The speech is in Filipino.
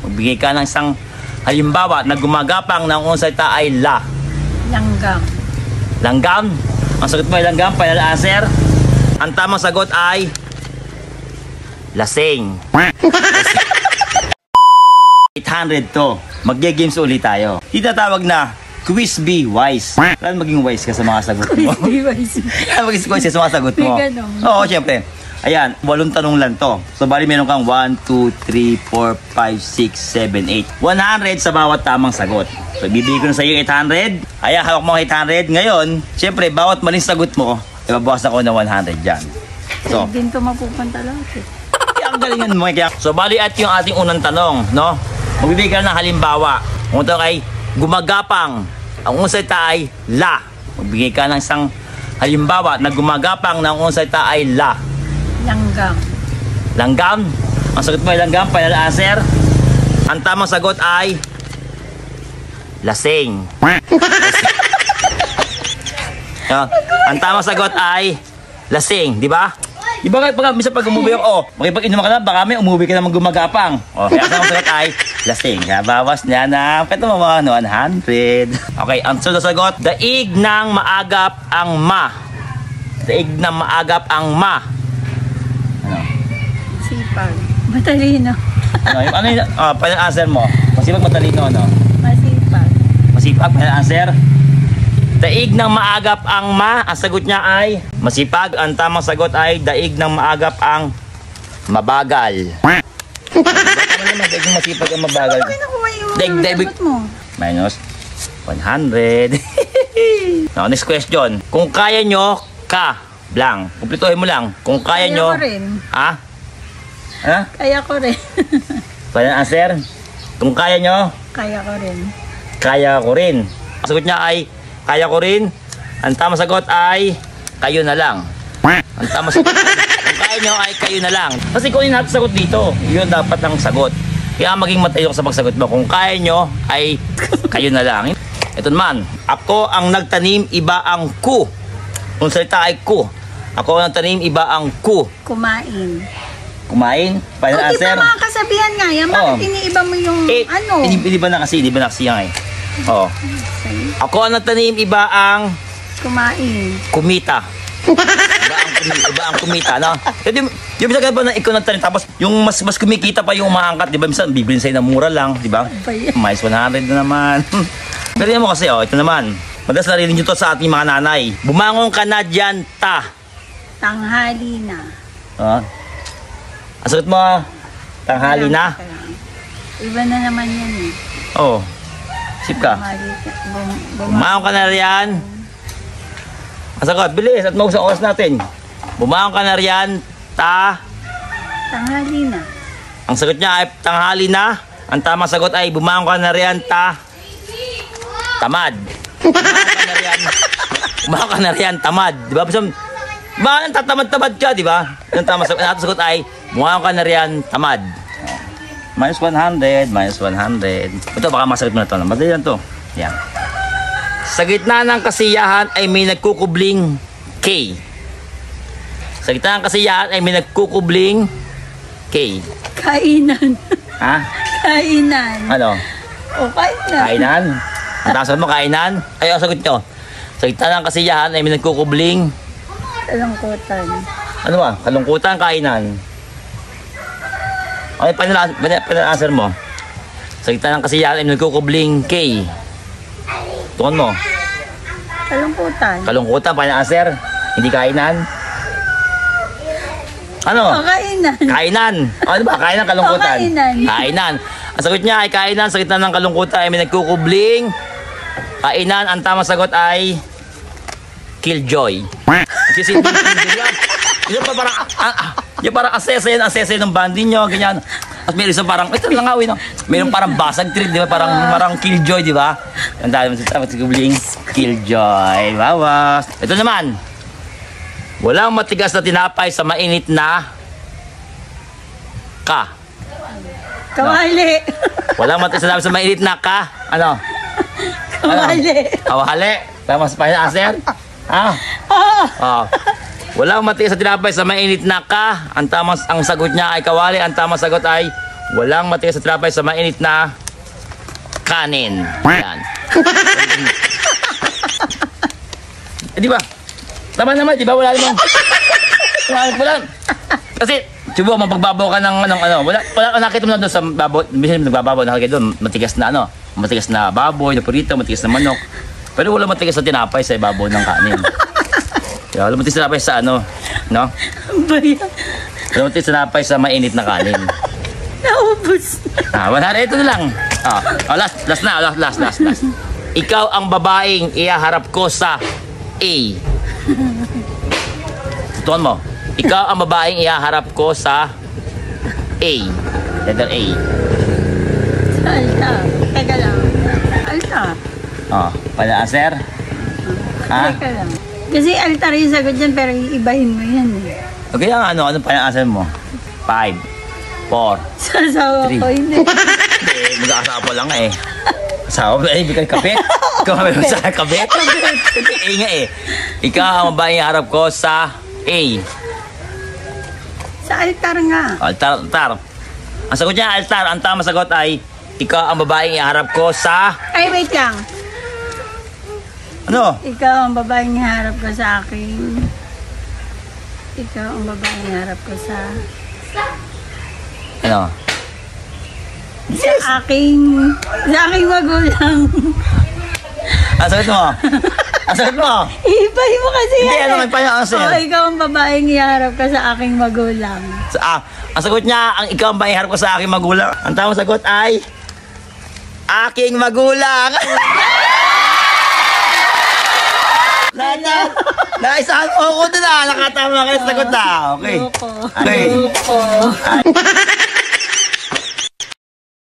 Magbigay ka ng isang halimbawa na gumagapang na ang unang salita ay la. Langgam. Langgam? Ang sagot mo ay langgam, final answer. Ang tamang sagot ay lasing. 800 to. Mag-games ulit tayo. Itatawag na Quiz Be Wise. Kailan maging wise ka sa mga sagot mo? Quiz Be Wise. Kailan maging wise ka sa mga sagot mo? May ganun. Oo, syempre. Ayan, 8 tanong lang to. So, bali meron kang 1, 2, 3, 4, 5, 6, 7, 8. 100 sa bawat tamang sagot. So, bibigay ko na sa iyo 800. Ayan, hawak mo ang 800. Ngayon, syempre, bawat maling sagot mo, ibabawas ako ng 100 dyan. So, hindi to mapupunta lahat eh. ang galingan mo. So, bali at yung ating unang tanong, no? Magbibigay ka ng halimbawa. Kung ito ay gumagapang, ang unang salita ay la. Magbigay ka ng isang halimbawa na gumagapang na ang unang salita ay la. Langgam. Langgam? Ang sagot mo ay langgam, final answer. Ang tamang sagot ay lasing. Ang tamang sagot ay lasing, di ba? Di ba pag minsan pag umuwi ako, makipag-inom ka na, baka may umuwi ka naman gumagapang. Kaya ang tamang sagot ay lasing. Kaya bawas niya na, pwede mo mga 100. Okay, ang sunod na sagot, daig ng maagap ang ma. Daig ng maagap ang ma. Ano? Sipag. Matalino. Ano yung final answer mo? Masipag, matalino, ano? Masipag. Masipag, final answer. Daig ng maagap ang ma. Ang sagot niya ay masipag. Ang tamang sagot ay daig ng maagap ang mabagal. Daig ng masipag ang mabagal. Ano nakuha yung Daig sagot mo? minus 100. Now, next question. Kung kaya nyo, ka, blank. Kumplituhin mo lang. Kung kaya nyo... Kaya ko rin. Ha? Ha? Kaya ko rin. Final answer. Kung kaya nyo, Kaya ko rin. kaya ko rin. Ang sagot niya ay kaya ko rin. Ang tamang sagot ay kayo na lang. Ang tamang sagot ay kung kaya nyo ay kayo na lang. Kasi kung natin sagot dito, yun dapat ang sagot. Kaya maging matayo sa pagsagot mo. Kung kaya nyo ay kayo na lang. Ito naman, ako ang nagtanim, iba ang ku. Kung salita ay ku. Ako ang nagtanim, iba ang ku. Kumain. Kumain? Final O, di answer. ba mga kasabihan nga yan? Bakit iniiba mo yung ano? Hindi ba na kasi yan eh. Oo. Ako ang nagtanim, iba ang Kumain. kumita. Iba ang kumita, no? Yung bisa ba na ikaw nagtanim, tapos yung mas kumikita pa yung umaangkat, di ba? Minsan, bibilin sa'yo na mura lang, di ba? Mais 100 na naman. Pero yan mo kasi, ito naman. Madalas narinig nyo to sa ating mga nanay. Bumangon ka na dyan, ta. Tanghali na. Ang sagot mo, tanghali na. Iba na naman yan eh. Oo. Sip ka. Bumangon ka na riyan. Ang sagot, bilis at mausang oras natin. Bumangon ka na riyan, ta. Tanghali na. Ang sagot niya ay tanghali na. Ang tamang sagot ay bumangon ka na riyan, ta. Tamad. Bumangon ka na riyan, tamad. Di ba? Baka nang tatamad-tamad ka, di ba? Ang tamang sagot ay bumangon ka na riyan, tamad. Minus 100, minus 100. Ito, baka masagot mo na ito. Madali lang ito. Yan. Sa gitna ng kasiyahan ay may nagkukubling K. Sa gitna ng kasiyahan ay may nagkukubling K. Kainan. Ha? Kainan. Ano? O, kainan. Kainan? Ang tanong mo, kainan? Ay, ang sagot nyo. Sa gitna ng kasiyahan ay may nagkukubling... Kalungkutan. Ano ba? Kalungkutan, kainan. Okay, final answer mo. Sa gitna ng kasiyahan ay may nagkukubling K. Tukon mo. Kalungkutan. Kalungkutan, final answer. Hindi kainan. Ano? O, kainan. Kainan. Ano ba? Kainan, kalungkutan. O, kainan. Kainan. Ang sagot niya ay kainan. Sa gitna ng kalungkutan ay may nagkukubling kainan. Ang tamang sagot ay killjoy. Kasi yung parang asese ng bandi nyo, ganyan. At may isang parang, ito lang awin, no? Mayroong parang basag trip, di ba? Parang killjoy, di ba? Ang dami sa kubling killjoy. Bawas. Ito naman. Walang matigas na tinapay sa mainit na ka. Kawali. Walang matigas na tinapay sa mainit na ka. Ano? Kawali. Kawali. Tama sa final answer? Ha? Oh. Walang matigas na tinapay sa mainit na ka. Ang sagot niya ay kawali. Ang tamang sagot ay Walang matigas sa tinapay sa mainit na kanin. Yan. Eh, di ba? Tama naman, di ba? Wala naman. Wala. Kasi, subo, mapagbabaw ka ng wala nakita mo na doon sa baboy, minsan nagbababaw, nakakita doon, matigas na baboy, na purito, matigas na manok. Pero wala matigas na tinapay sa ibabaw ng kanin. Kaya wala matigas na tinapay sa no? Ano ba yan? Wala matigas na tinapay sa mainit na kanin. Naubos. Wala na, ito na lang. Last. Ikaw ang babaeng ihaharap ko sa A. Tutuan mo. Ikaw ang babaeng ihaharap ko sa A. Letter A. Sa alta. Teka lang. Alta. Pala-answer? Ha? Teka lang. Kasi altar yung sagot dyan, pero iibahin mo yan eh. Okay lang, ano pala-answer mo? 5, 4. Sasawa ko, hindi. Hindi, mag-aasawa pa lang eh. Asawa ba? Hindi ka kapit? Ikaw ang may sa kapit? Hindi nga eh. Ikaw ang babaeng iharap ko sa A. Sa altar nga. Altar. Ang sagot niya, altar. Ang tamang sagot ay, ikaw ang babaeng iharap ko sa... Ay, wait lang. Ano? Ikaw ang babaeng harap ko sa akin. Ikaw ang babaeng harap ko sa... Ano? Sa aking magulang. Ang sagot mo? Ang sagot mo? Ibay mo kasi Hindi, yan. ano may pala-answer? Ikaw ang babaeng iharap ka sa aking magulang. Ang sagot niya, ang ikaw ang babaeng iharap ko sa aking magulang. Ang tamang sagot ay... Aking magulang! Naisahan mo ako doon nakatama ka sa sagot na. Okay. Loko. Okay. Loko.